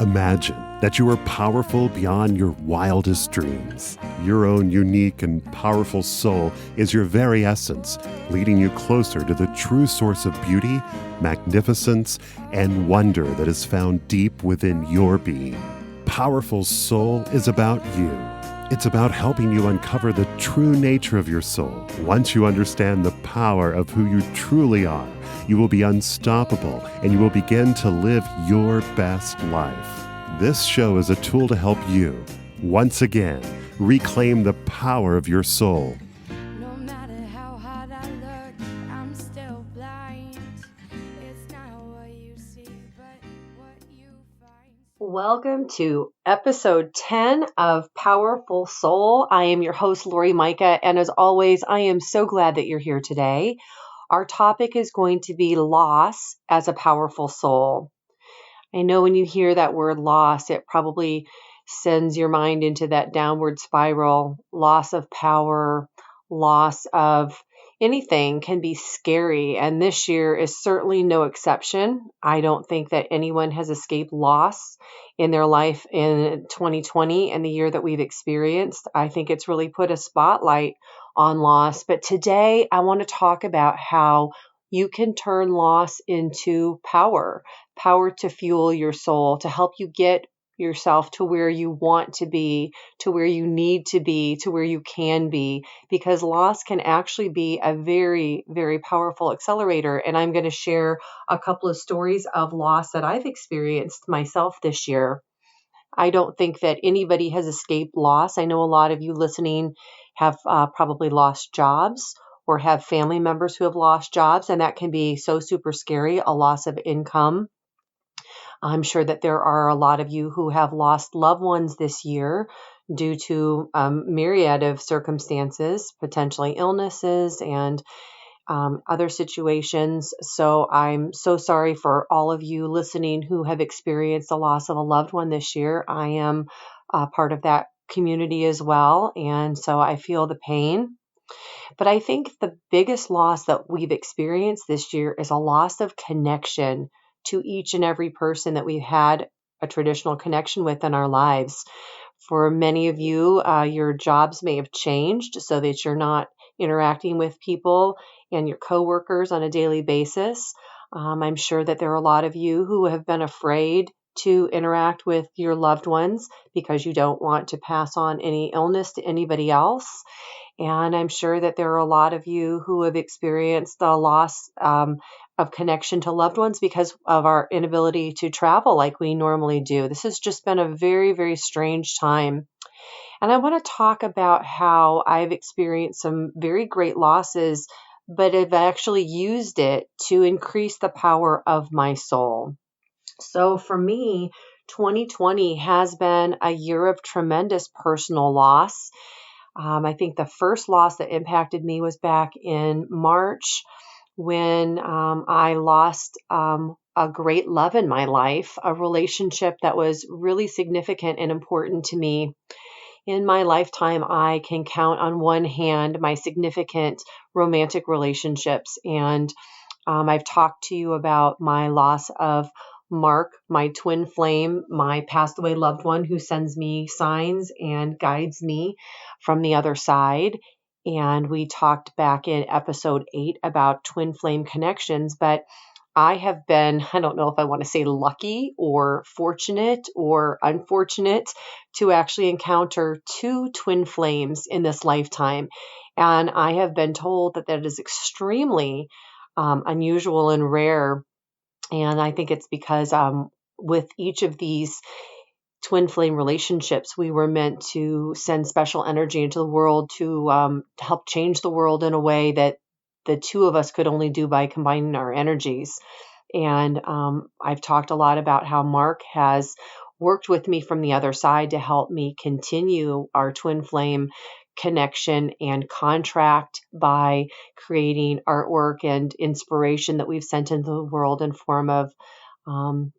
Imagine that you are powerful beyond your wildest dreams. Your own unique and powerful soul is your very essence, leading you closer to the true source of beauty, magnificence, and wonder that is found deep within your being. Powerful Soul is about you. It's about helping you uncover the true nature of your soul. Once you understand the power of who you truly are, you will be unstoppable and you will begin to live your best life. This show is a tool to help you, once again, reclaim the power of your soul. No matter how hard I look, I'm still blind. It's not what you see, but what you find. Welcome to episode 10 of Powerful Soul. I am your host, Laurie Micah, and as always, I am so glad that you're here today. Our topic is going to be loss as a powerful soul. I know when you hear that word loss, it probably sends your mind into that downward spiral. Loss of power, loss of anything can be scary, and this year is certainly no exception. I don't think that anyone has escaped loss in their life in 2020 and the year that we've experienced. I think it's really put a spotlight on loss. But today I want to talk about how you can turn loss into power to fuel your soul, to help you get yourself to where you want to be, to where you need to be, to where you can be, because loss can actually be a very, very powerful accelerator. And I'm going to share a couple of stories of loss that I've experienced myself this year. I don't think that anybody has escaped loss. I know a lot of you listening have probably lost jobs or have family members who have lost jobs, and that can be so super scary, a loss of income. I'm sure that there are a lot of you who have lost loved ones this year due to myriad of circumstances, potentially illnesses and other situations. So I'm so sorry for all of you listening who have experienced the loss of a loved one this year. I am part of that community as well, and so I feel the pain. But I think the biggest loss that we've experienced this year is a loss of connection to each and every person that we've had a traditional connection with in our lives. For many of you, your jobs may have changed so that you're not interacting with people and your coworkers on a daily basis. I'm sure that there are a lot of you who have been afraid to interact with your loved ones because you don't want to pass on any illness to anybody else. And I'm sure that there are a lot of you who have experienced the loss of connection to loved ones because of our inability to travel like we normally do. This has just been a very, very strange time. And I want to talk about how I've experienced some very great losses, but have actually used it to increase the power of my soul. So for me, 2020 has been a year of tremendous personal loss. I think the first loss that impacted me was back in March when I lost a great love in my life, a relationship that was really significant and important to me. In my lifetime, I can count on one hand my significant romantic relationships. And I've talked to you about my loss of Mark, my twin flame, my passed away loved one who sends me signs and guides me from the other side. And we talked back in episode 8 about twin flame connections, but I have been, I don't know if I want to say lucky or fortunate or unfortunate to actually encounter 2 twin flames in this lifetime. And I have been told that that is extremely unusual and rare. And I think it's because with each of these twin flame relationships, we were meant to send special energy into the world to help change the world in a way that the two of us could only do by combining our energies. And I've talked a lot about how Mark has worked with me from the other side to help me continue our twin flame connection and contract by creating artwork and inspiration that we've sent into the world in form of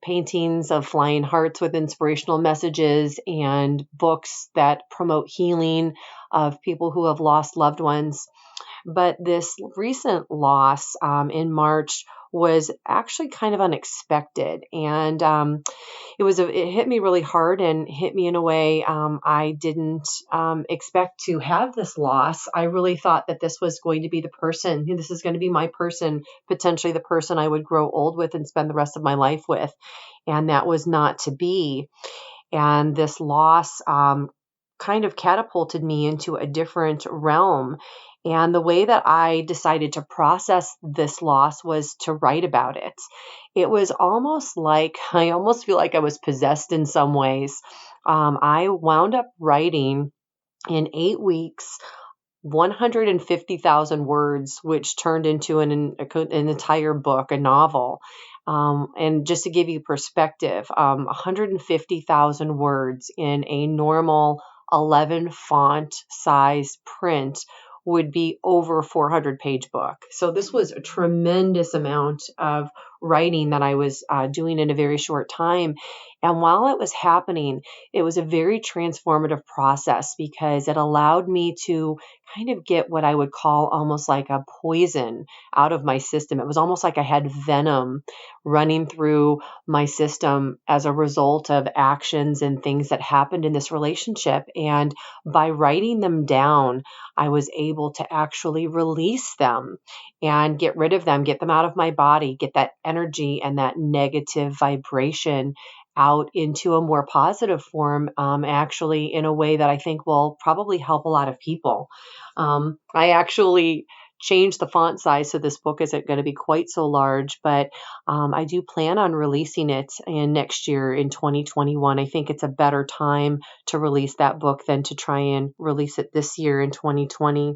paintings of flying hearts with inspirational messages and books that promote healing of people who have lost loved ones. But this recent loss in March was actually kind of unexpected. And it hit me really hard and hit me in a way I didn't expect to have this loss. I really thought that this was going to be the person, this is going to be my person, potentially the person I would grow old with and spend the rest of my life with. And that was not to be. And this loss kind of catapulted me into a different realm. And the way that I decided to process this loss was to write about it. It was almost like, I almost feel like I was possessed in some ways. I wound up writing in 8 weeks 150,000 words, which turned into an entire book, a novel. And just to give you perspective, 150,000 words in a normal 11 font size print would be over 400-page book. So this was a tremendous amount of writing that I was doing in a very short time. And while it was happening, it was a very transformative process because it allowed me to kind of get what I would call almost like a poison out of my system. It was almost like I had venom running through my system as a result of actions and things that happened in this relationship. And by writing them down, I was able to actually release them and get rid of them, get them out of my body, get that energy and that negative vibration out into a more positive form, actually in a way that I think will probably help a lot of people. I actually changed the font size, so this book isn't going to be quite so large, but I do plan on releasing it in next year in 2021. I think it's a better time to release that book than to try and release it this year in 2020.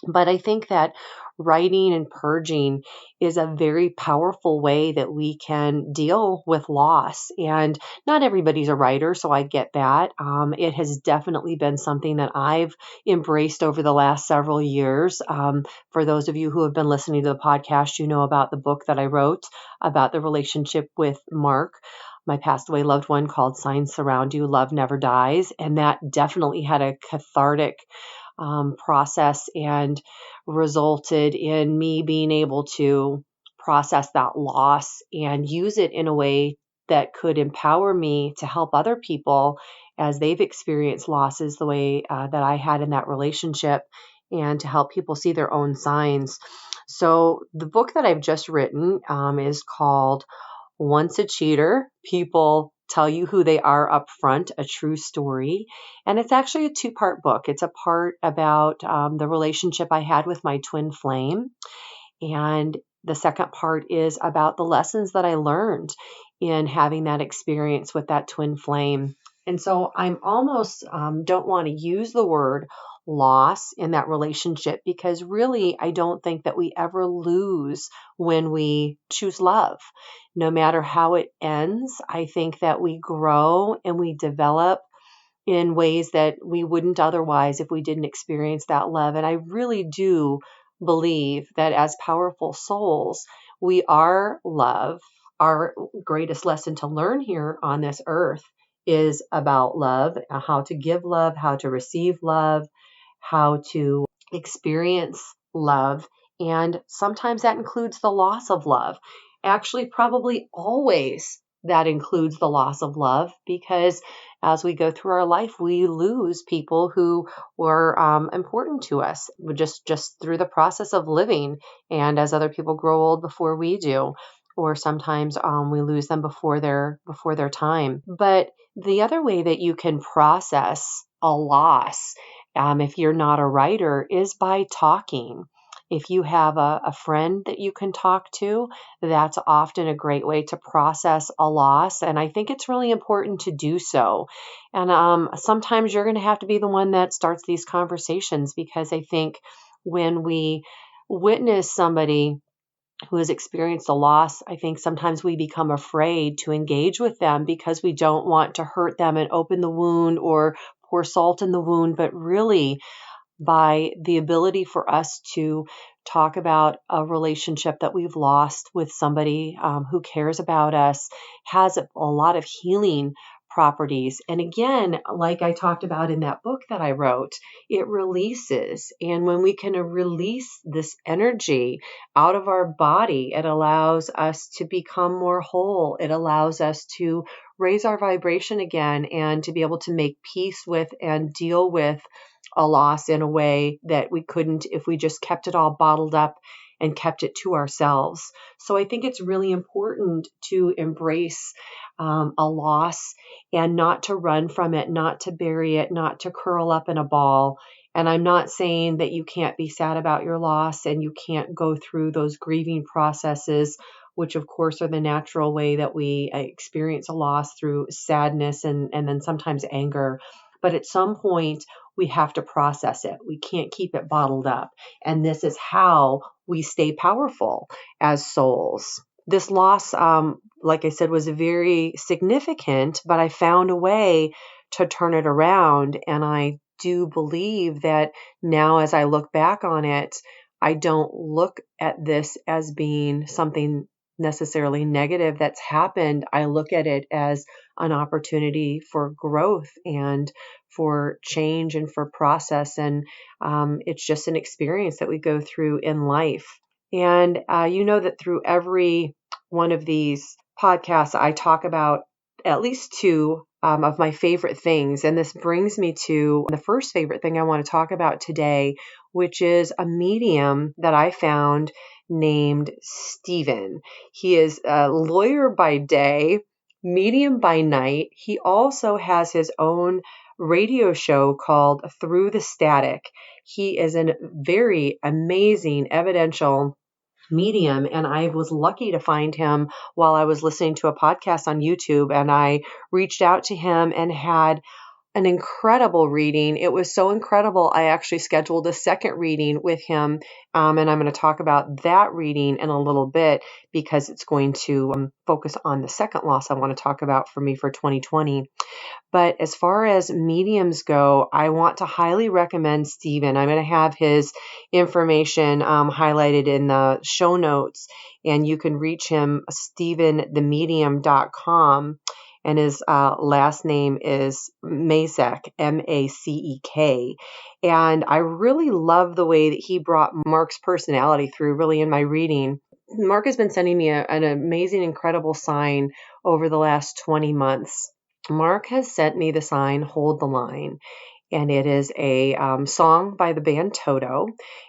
But I think that writing and purging is a very powerful way that we can deal with loss. And not everybody's a writer, so I get that. It has definitely been something that I've embraced over the last several years. For those of you who have been listening to the podcast, you know about the book that I wrote about the relationship with Mark, my passed away loved one, called Signs Surround You, Love Never Dies. And that definitely had a cathartic process and resulted in me being able to process that loss and use it in a way that could empower me to help other people as they've experienced losses the way that I had in that relationship, and to help people see their own signs. So the book that I've just written is called Once a Cheater, People Tell You Who They Are Up Front, A True Story. And it's actually a 2-part book. It's a part about the relationship I had with my twin flame. And the second part is about the lessons that I learned in having that experience with that twin flame. And so I'm almost don't want to use the word loss in that relationship, because really I don't think that we ever lose when we choose love. No matter how it ends, I think that we grow and we develop in ways that we wouldn't otherwise if we didn't experience that love. And I really do believe that as powerful souls, we are love. Our greatest lesson to learn here on this earth is about love, how to give love, how to receive love, how to experience love. And sometimes that includes the loss of love. Actually, probably always that includes the loss of love, because as we go through our life, we lose people who were important to us just through the process of living, and as other people grow old before we do, or sometimes we lose them before their time. But the other way that you can process a loss, if you're not a writer, is by talking. If you have a friend that you can talk to, that's often a great way to process a loss. And I think it's really important to do so. And sometimes you're going to have to be the one that starts these conversations, because I think when we witness somebody who has experienced a loss, I think sometimes we become afraid to engage with them because we don't want to hurt them and open the wound or pour salt in the wound. But really, by the ability for us to talk about a relationship that we've lost with somebody who cares about us, has a lot of healing properties. And again, like I talked about in that book that I wrote, it releases. And when we can release this energy out of our body, it allows us to become more whole. It allows us to raise our vibration again and to be able to make peace with and deal with a loss in a way that we couldn't if we just kept it all bottled up and kept it to ourselves. So I think it's really important to embrace a loss and not to run from it, not to bury it, not to curl up in a ball. And I'm not saying that you can't be sad about your loss and you can't go through those grieving processes, which of course are the natural way that we experience a loss, through sadness and then sometimes anger. But at some point, we have to process it. We can't keep it bottled up. And this is how we stay powerful as souls. This loss, like I said, was very significant, but I found a way to turn it around. And I do believe that now, as I look back on it, I don't look at this as being something necessarily negative that's happened. I look at it as an opportunity for growth and for change and for process. And it's just an experience that we go through in life. And you know that through every one of these podcasts, I talk about at least two of my favorite things. And this brings me to the first favorite thing I want to talk about today, which is a medium that I found named Stephen. He is a lawyer by day, medium by night. He also has his own radio show called Through the Static. He is a very amazing evidential medium, and I was lucky to find him while I was listening to a podcast on YouTube, and I reached out to him and had an incredible reading. It was so incredible, I actually scheduled a second reading with him, and I'm going to talk about that reading in a little bit because it's going to focus on the second loss I want to talk about for me for 2020. But as far as mediums go, I want to highly recommend Stephen. I'm going to have his information highlighted in the show notes, and you can reach him, stephenthemedium.com. And his last name is Macek, Macek. And I really love the way that he brought Mark's personality through really in my reading. Mark has been sending me an amazing, incredible sign over the last 20 months. Mark has sent me the sign Hold the Line, and it is a song by the band Toto.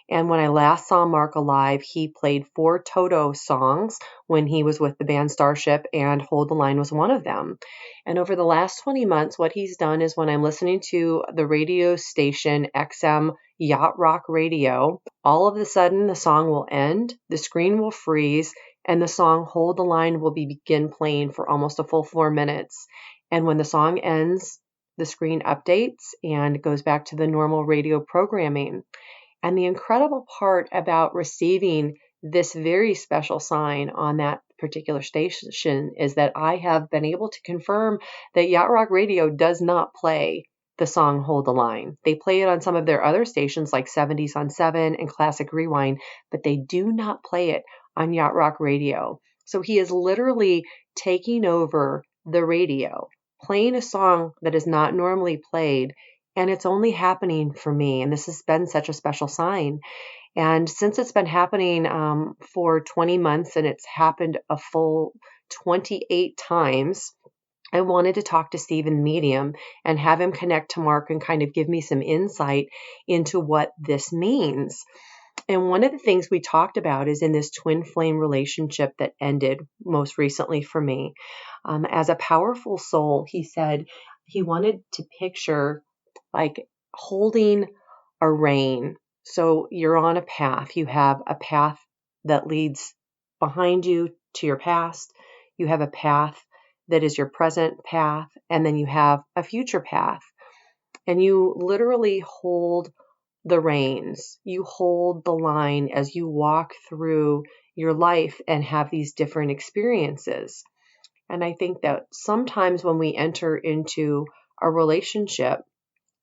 And when I last saw Mark alive, he played 4 Toto songs when he was with the band Starship, and Hold the Line was one of them. And over the last 20 months, what he's done is when I'm listening to the radio station XM Yacht Rock Radio, all of a sudden the song will end, the screen will freeze, and the song Hold the Line will begin playing for almost a full 4 minutes. And when the song ends, the screen updates and goes back to the normal radio programming. And the incredible part about receiving this very special sign on that particular station is that I have been able to confirm that Yacht Rock Radio does not play the song Hold the Line. They play it on some of their other stations like 70s on 7 and Classic Rewind, but they do not play it on Yacht Rock Radio. So he is literally taking over the radio, playing a song that is not normally played, and it's only happening for me. And this has been such a special sign. And since it's been happening for 20 months and it's happened a full 28 times, I wanted to talk to Stephen Medium and have him connect to Mark and kind of give me some insight into what this means. And one of the things we talked about is in this twin flame relationship that ended most recently for me. As a powerful soul, he said he wanted to picture like holding a rein. So you're on a path. You have a path that leads behind you to your past. You have a path that is your present path. And then you have a future path. And you literally hold the reins. You hold the line as you walk through your life and have these different experiences. And I think that sometimes when we enter into a relationship,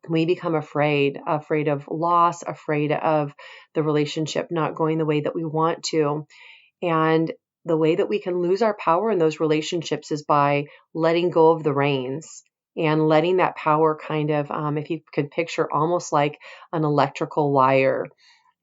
we become afraid of loss, afraid of the relationship not going the way that we want to. And the way that we can lose our power in those relationships is by letting go of the reins and letting that power kind of, if you could picture almost like an electrical wire.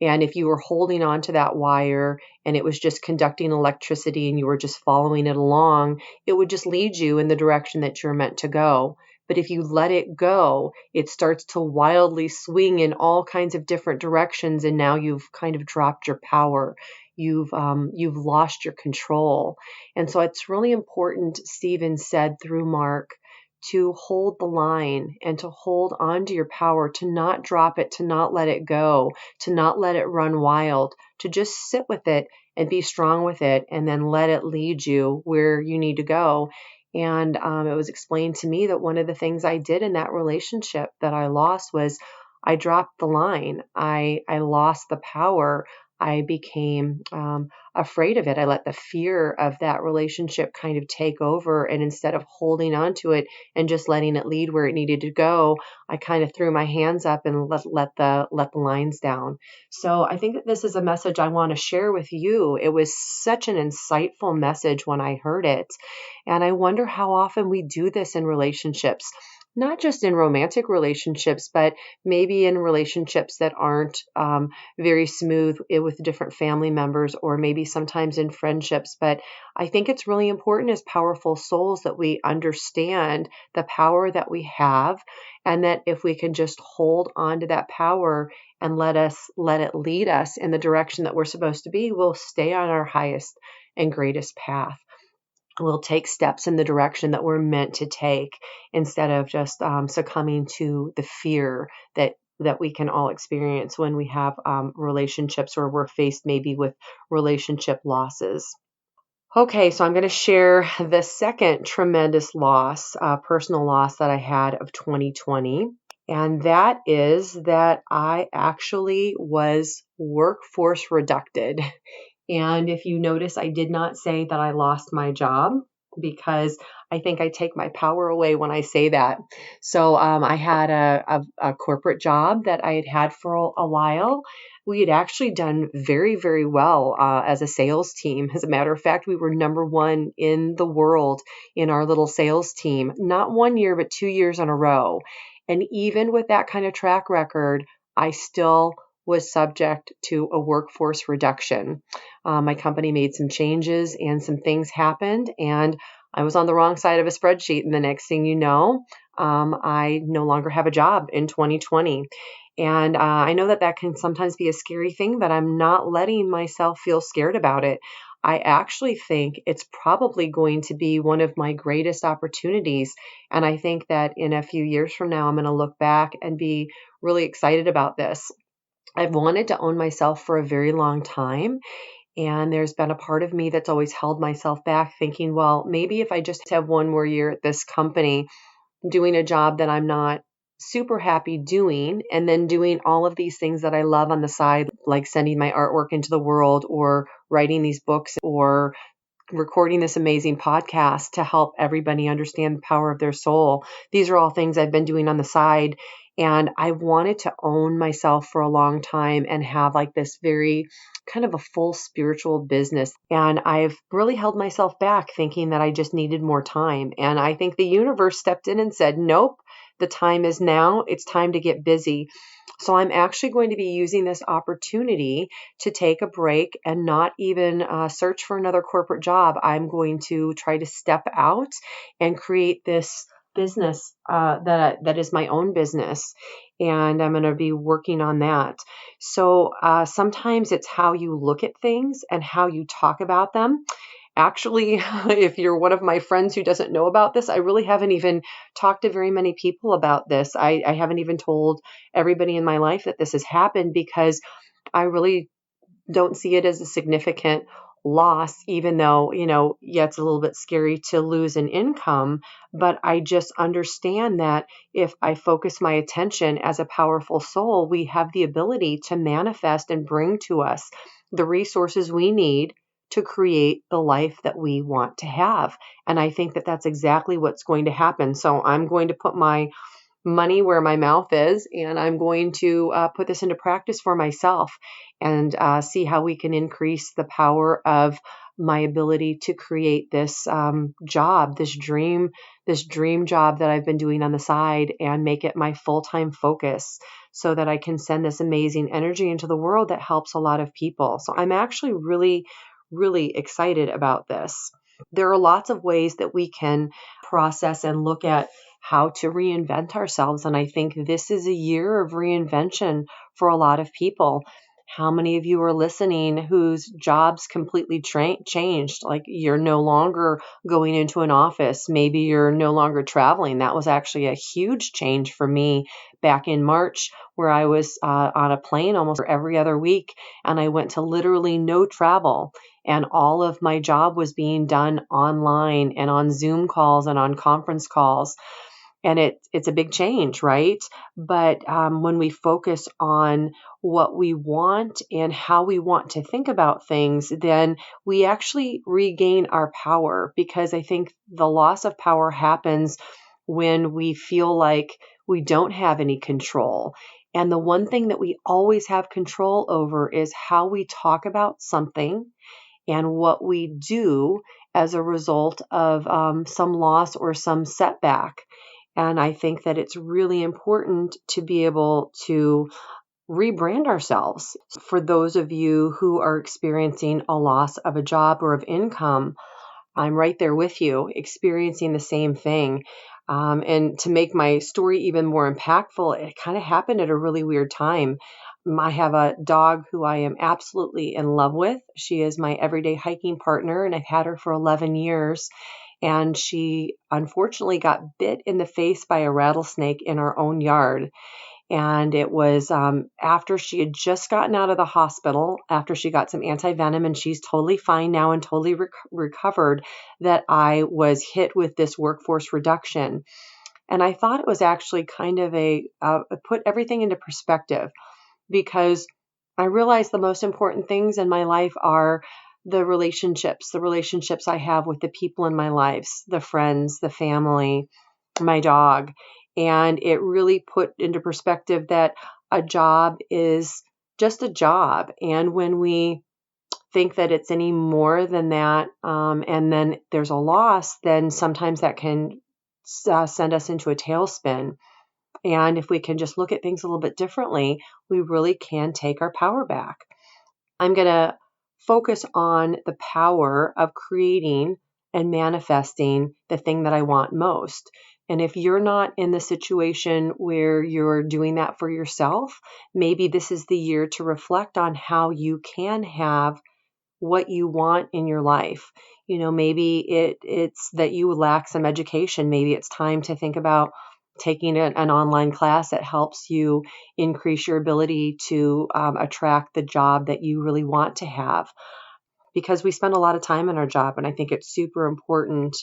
And if you were holding on to that wire and it was just conducting electricity and you were just following it along, it would just lead you in the direction that you're meant to go. But if you let it go, it starts to wildly swing in all kinds of different directions, and now you've kind of dropped your power. You've lost your control. And so it's really important, Stephen said through Mark, to hold the line and to hold on to your power, to not drop it, to not let it go, to not let it run wild, to just sit with it and be strong with it, and then let it lead you where you need to go. And it was explained to me that one of the things I did in that relationship that I lost was I dropped the line. I lost the power. I became afraid of it. I let the fear of that relationship kind of take over. And instead of holding on to it and just letting it lead where it needed to go, I kind of threw my hands up and let the lines down. So I think that this is a message I want to share with you. It was such an insightful message when I heard it. And I wonder how often we do this in relationships. Not just in romantic relationships, but maybe in relationships that aren't very smooth with different family members, or maybe sometimes in friendships. But I think it's really important as powerful souls that we understand the power that we have, and that if we can just hold on to that power and let it lead us in the direction that we're supposed to be, we'll stay on our highest and greatest path. We'll take steps in the direction that we're meant to take, instead of just succumbing to the fear that we can all experience when we have relationships, or we're faced maybe with relationship losses. Okay, so I'm going to share the second tremendous loss, personal loss that I had of 2020. And that is that I actually was workforce reducted. And if you notice, I did not say that I lost my job, because I think I take my power away when I say that. So I had a corporate job that I had for a while. We had actually done very, very well as a sales team. As a matter of fact, we were number one in the world in our little sales team, not 1 year, but 2 years in a row. And even with that kind of track record, I still was subject to a workforce reduction. My company made some changes and some things happened, and I was on the wrong side of a spreadsheet. And the next thing you know, I no longer have a job in 2020. And I know that can sometimes be a scary thing, but I'm not letting myself feel scared about it. I actually think it's probably going to be one of my greatest opportunities. And I think that in a few years from now, I'm going to look back and be really excited about this. I've wanted to own myself for a very long time. And there's been a part of me that's always held myself back, thinking, well, maybe if I just have 1 more year at this company doing a job that I'm not super happy doing, and then doing all of these things that I love on the side, like sending my artwork into the world, or writing these books, or recording this amazing podcast to help everybody understand the power of their soul. These are all things I've been doing on the side. And I wanted to own myself for a long time and have like this very kind of a full spiritual business. And I've really held myself back, thinking that I just needed more time. And I think the universe stepped in and said, nope, the time is now. It's time to get busy. So I'm actually going to be using this opportunity to take a break and not even search for another corporate job. I'm going to try to step out and create this business that is my own business, and I'm going to be working on that. So sometimes it's how you look at things and how you talk about them. Actually, if you're one of my friends who doesn't know about this, I really haven't even talked to very many people about this. I haven't even told everybody in my life that this has happened, because I really don't see it as a significant loss, even though, yeah, it's a little bit scary to lose an income. But I just understand that if I focus my attention as a powerful soul, we have the ability to manifest and bring to us the resources we need to create the life that we want to have. And I think that that's exactly what's going to happen. So I'm going to put my money where my mouth is, and I'm going to put this into practice for myself. and see how we can increase the power of my ability to create this job, this dream job that I've been doing on the side, and make it my full-time focus so that I can send this amazing energy into the world that helps a lot of people. So I'm actually really, really excited about this. There are lots of ways that we can process and look at how to reinvent ourselves. And I think this is a year of reinvention for a lot of people. How many of you are listening whose jobs completely changed? Like, you're no longer going into an office. Maybe you're no longer traveling. That was actually a huge change for me back in March, where I was on a plane almost every other week, and I went to literally no travel. And all of my job was being done online and on Zoom calls and on conference calls. And it's a big change, right? But when we focus on what we want and how we want to think about things, then we actually regain our power, because I think the loss of power happens when we feel like we don't have any control. And the one thing that we always have control over is how we talk about something and what we do as a result of some loss or some setback. And I think that it's really important to be able to rebrand ourselves. For those of you who are experiencing a loss of a job or of income, I'm right there with you, experiencing the same thing. And to make my story even more impactful, it kind of happened at a really weird time. I have a dog who I am absolutely in love with. She is my everyday hiking partner, and I've had her for 11 years. And she unfortunately got bit in the face by a rattlesnake in our own yard. And it was after she had just gotten out of the hospital, after she got some anti-venom, and she's totally fine now and totally recovered, that I was hit with this workforce reduction. And I thought it was actually kind of put everything into perspective, because I realized the most important things in my life are the relationships I have with the people in my lives, the friends, the family, my dog. And it really put into perspective that a job is just a job. And when we think that it's any more than that, and then there's a loss, then sometimes that can send us into a tailspin. And if we can just look at things a little bit differently, we really can take our power back. I'm going to focus on the power of creating and manifesting the thing that I want most. And if you're not in the situation where you're doing that for yourself, maybe this is the year to reflect on how you can have what you want in your life. Maybe it's that you lack some education. Maybe it's time to think about taking an online class that helps you increase your ability to attract the job that you really want to have. Because we spend a lot of time in our job, and I think it's super important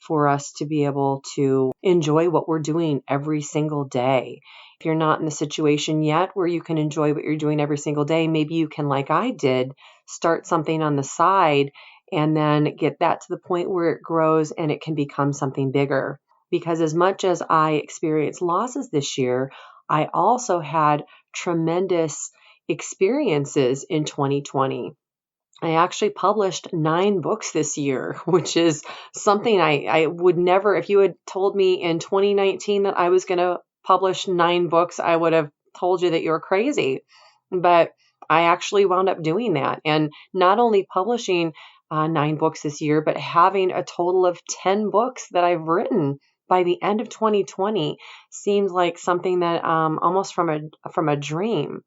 for us to be able to enjoy what we're doing every single day. If you're not in the situation yet where you can enjoy what you're doing every single day, maybe you can, like I did, start something on the side and then get that to the point where it grows and it can become something bigger. Because as much as I experienced losses this year, I also had tremendous experiences in 2020. I actually published 9 books this year, which is something I would never, if you had told me in 2019 that I was going to publish 9 books, I would have told you that you're crazy. But I actually wound up doing that. And not only publishing 9 books this year, but having a total of 10 books that I've written by the end of 2020 seems like something that almost from a dream.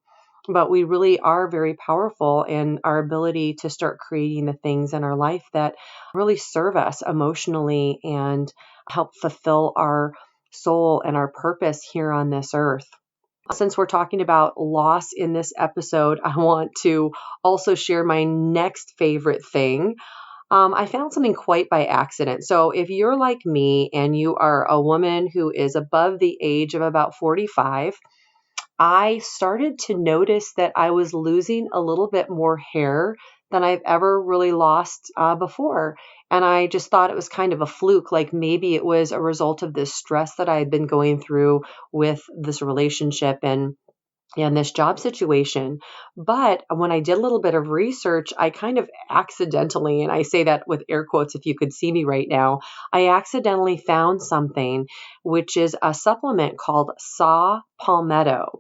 But we really are very powerful in our ability to start creating the things in our life that really serve us emotionally and help fulfill our soul and our purpose here on this earth. Since we're talking about loss in this episode, I want to also share my next favorite thing. I found something quite by accident. So if you're like me and you are a woman who is above the age of about 45, I started to notice that I was losing a little bit more hair than I've ever really lost before. And I just thought it was kind of a fluke, like maybe it was a result of this stress that I had been going through with this relationship. And and this job situation. But when I did a little bit of research, I kind of accidentally, and I say that with air quotes if you could see me right now, I accidentally found something, which is a supplement called Sal Palmetto.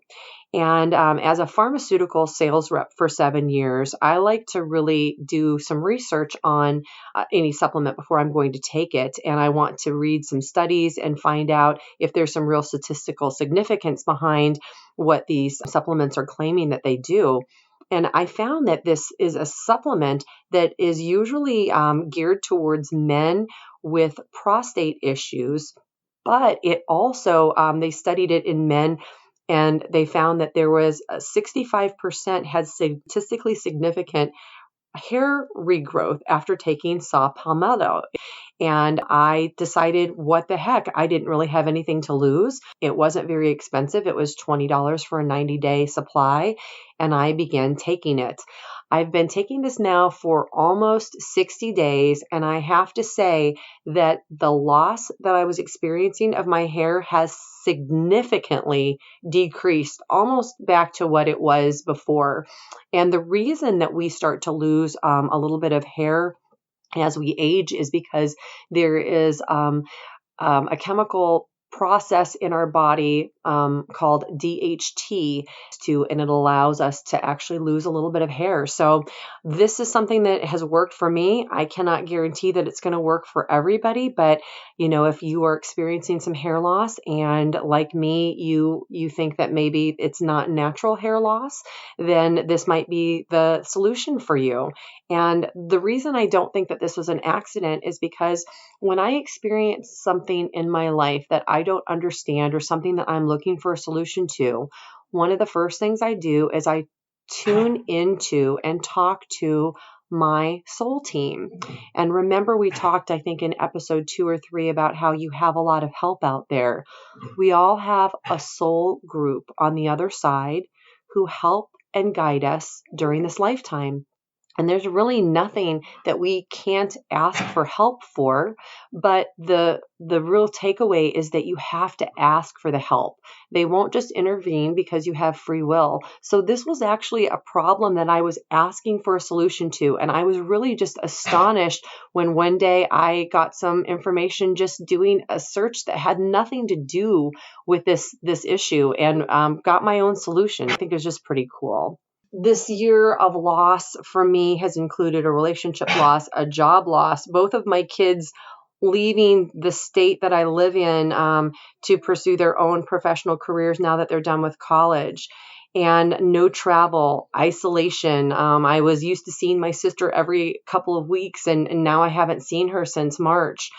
And as a pharmaceutical sales rep for 7 years, I like to really do some research on any supplement before I'm going to take it. And I want to read some studies and find out if there's some real statistical significance behind what these supplements are claiming that they do. And I found that this is a supplement that is usually geared towards men with prostate issues, but it also, they studied it in men, and they found that there was 65% had statistically significant hair regrowth after taking saw palmetto. And I decided, what the heck? I didn't really have anything to lose. It wasn't very expensive. It was $20 for a 90-day supply, and I began taking it. I've been taking this now for almost 60 days, and I have to say that the loss that I was experiencing of my hair has significantly decreased, almost back to what it was before. And the reason that we start to lose a little bit of hair as we age is because there is a chemical process in our body called DHT, and it allows us to actually lose a little bit of hair. So this is something that has worked for me. I cannot guarantee that it's going to work for everybody, but if you are experiencing some hair loss and like me, you think that maybe it's not natural hair loss, then this might be the solution for you. And the reason I don't think that this was an accident is because when I experience something in my life that I don't understand or something that I'm looking for a solution to, one of the first things I do is I tune into and talk to my soul team. And remember, we talked, I think, in episode 2 or 3 about how you have a lot of help out there. We all have a soul group on the other side who help and guide us during this lifetime. And there's really nothing that we can't ask for help for, but the real takeaway is that you have to ask for the help. They won't just intervene because you have free will. So this was actually a problem that I was asking for a solution to, and I was really just astonished when one day I got some information just doing a search that had nothing to do with this issue, and got my own solution. I think it was just pretty cool. This year of loss for me has included a relationship loss, a job loss, both of my kids leaving the state that I live in to pursue their own professional careers now that they're done with college, and no travel, isolation. I was used to seeing my sister every couple of weeks, and now I haven't seen her since March.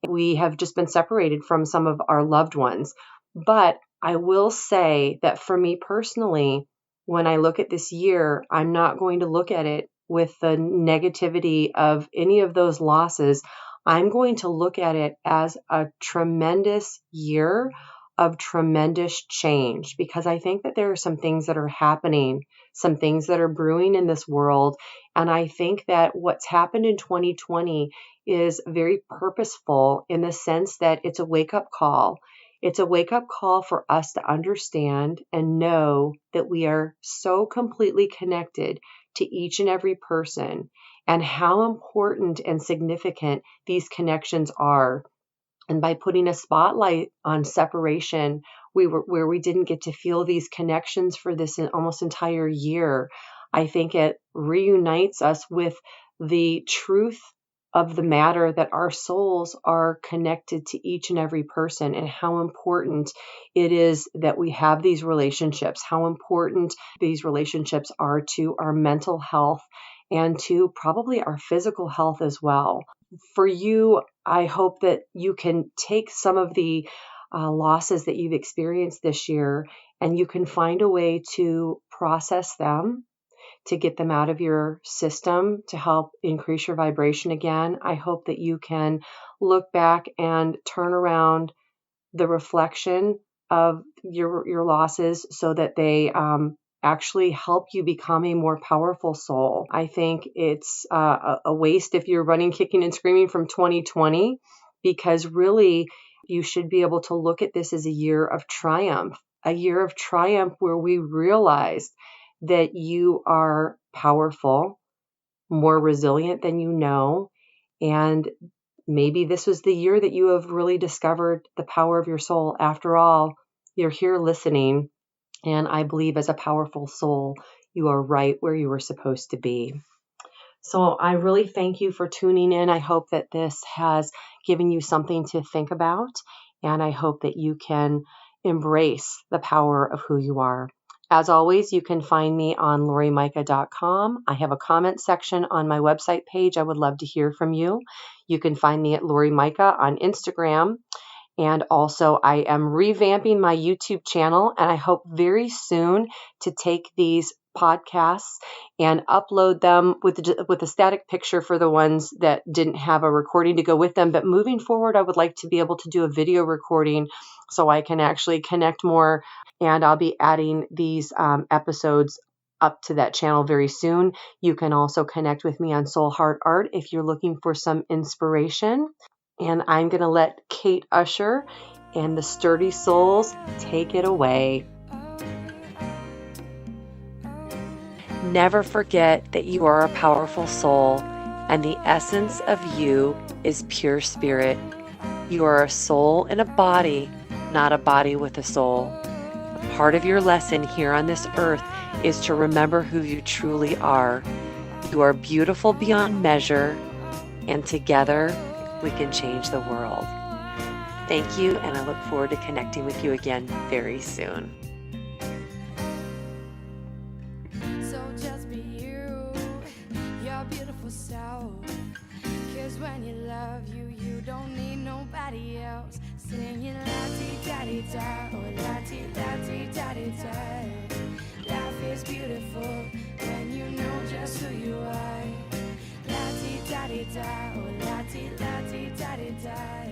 We have just been separated from some of our loved ones. But I will say that for me personally, when I look at this year, I'm not going to look at it with the negativity of any of those losses. I'm going to look at it as a tremendous year of tremendous change, because I think that there are some things that are happening, some things that are brewing in this world. And I think that what's happened in 2020 is very purposeful in the sense that it's a wake-up call. It's a wake-up call for us to understand and know that we are so completely connected to each and every person, and how important and significant these connections are. And by putting a spotlight on separation, where we didn't get to feel these connections for this almost entire year, I think it reunites us with the truth of the matter that our souls are connected to each and every person, and how important it is that we have these relationships, how important these relationships are to our mental health and to probably our physical health as well. For you, I hope that you can take some of the losses that you've experienced this year, and you can find a way to process them, to get them out of your system, to help increase your vibration again. I hope that you can look back and turn around the reflection of your losses so that they actually help you become a more powerful soul. I think it's a waste if you're running, kicking, and screaming from 2020, because really you should be able to look at this as a year of triumph, a year of triumph where we realized that you are powerful, more resilient than you know, and maybe this was the year that you have really discovered the power of your soul. After all, you're here listening, and I believe as a powerful soul, you are right where you were supposed to be. So I really thank you for tuning in. I hope that this has given you something to think about, and I hope that you can embrace the power of who you are. As always, you can find me on lauriemicah.com. I have a comment section on my website page. I would love to hear from you. You can find me at Laurie Micah on Instagram. And also, I am revamping my YouTube channel, and I hope very soon to take these podcasts and upload them with a static picture for the ones that didn't have a recording to go with them. But moving forward, I would like to be able to do a video recording so I can actually connect more. And I'll be adding these episodes up to that channel very soon. You can also connect with me on Soul Heart Art if you're looking for some inspiration. And I'm going to let Kate Usher and the Sturdy Souls take it away. Never forget that you are a powerful soul, and the essence of you is pure spirit. You are a soul in a body, not a body with a soul. Part of your lesson here on this earth is to remember who you truly are. You are beautiful beyond measure, and together we can change the world. Thank you, and I look forward to connecting with you again very soon. So just be you, your beautiful self. 'Cause when you love you, you don't need nobody else. Singing la-ti-da-di-da, oh la-ti-da-ti-da-di-da. Life is beautiful when you know just who you are. La-ti-da-di-da, oh la-ti-da-ti-da-di-da.